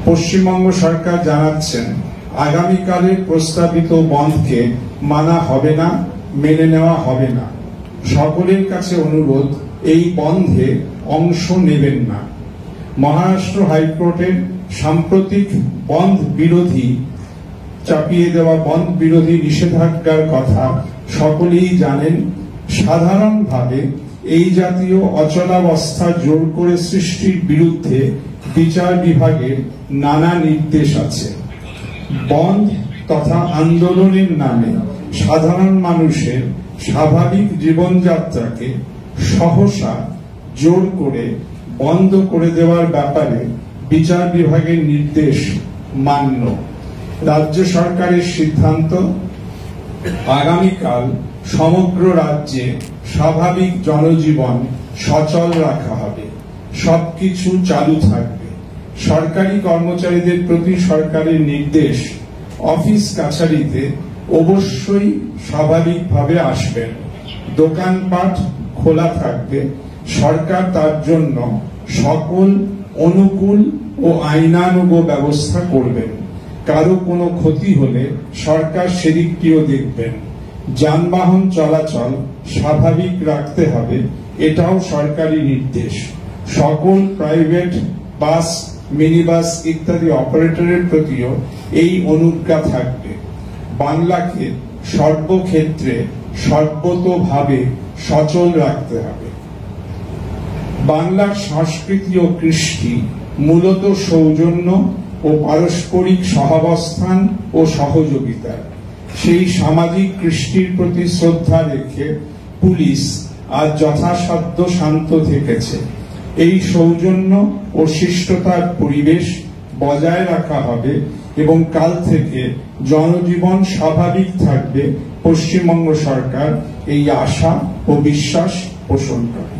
পশ্চিমবঙ্গ সরকার জানাচ্ছেন, আগামীকালের প্রস্তাবিত বন্ধকে মানা হবে না, মেনে নেওয়া হবে না। সকলের কাছে অনুরোধ, এই বন্ধে অংশ নেবেন না। মহারাষ্ট্র হাইকোর্টের সাম্প্রতিক বন্ধ বিরোধী চাপিয়ে দেওয়া বন্ধ বিরোধী নিষেধাজ্ঞার কথা সকলেই জানেন। সাধারণভাবে এই জাতীয় অচলাবস্থা জোর করে সৃষ্টির বিরুদ্ধে বিচার বিভাগের নানা নির্দেশ আছে। বন্ধ তথা আন্দোলনের নামে সাধারণ মানুষের স্বাভাবিক জীবনযাত্রাকে সহসা জোর করে বন্ধ করে দেওয়ার ব্যাপারে বিচার বিভাগের নির্দেশ মান্য। রাজ্য সরকারের সিদ্ধান্ত, আগামীকাল সমগ্র রাজ্যে স্বাভাবিক জনজীবন সচল রাখা হবে, সবকিছু চালু থাকবে। সরকারি কর্মচারীদের প্রতি সরকারের নির্দেশ, অফিস কাছারিতে অবশ্যই স্বাভাবিকভাবে আসবেন। দোকানপাট খোলা থাকবে। সরকার তার জন্য সকল অনুকূল ও আইনানুগ ব্যবস্থা করবেন। কারো কোনো ক্ষতি হলে সরকার সেদিকটিও দেখবেন। যানবাহন চলাচল স্বাভাবিক রাখতে হবে, এটাও সরকারি নির্দেশ। সকল প্রাইভেট বাস, মিনি বাস ইত্যাদি অপারেটরের প্রতিও এই অনুজ্ঞা থাকবে। বাংলাকে সর্বক্ষেত্রে সর্বতোভাবে সচল রাখতে হবে। বাংলার সংস্কৃতি ও কৃষ্টি মূলত সৌজন্য ও পারস্পরিক সহাবস্থান ও সহযোগিতার। সেই সামাজিক কৃষ্টির প্রতি শ্রদ্ধা রেখে পুলিশ আজ যথাসাধ্য শান্ত থেকেছে। এই সৌজন্য ও শিষ্টতার পরিবেশ বজায় রাখা হবে এবং কাল থেকে জনজীবন স্বাভাবিক থাকবে। পশ্চিমবঙ্গ সরকার এই আশা ও বিশ্বাস পোষণ করে।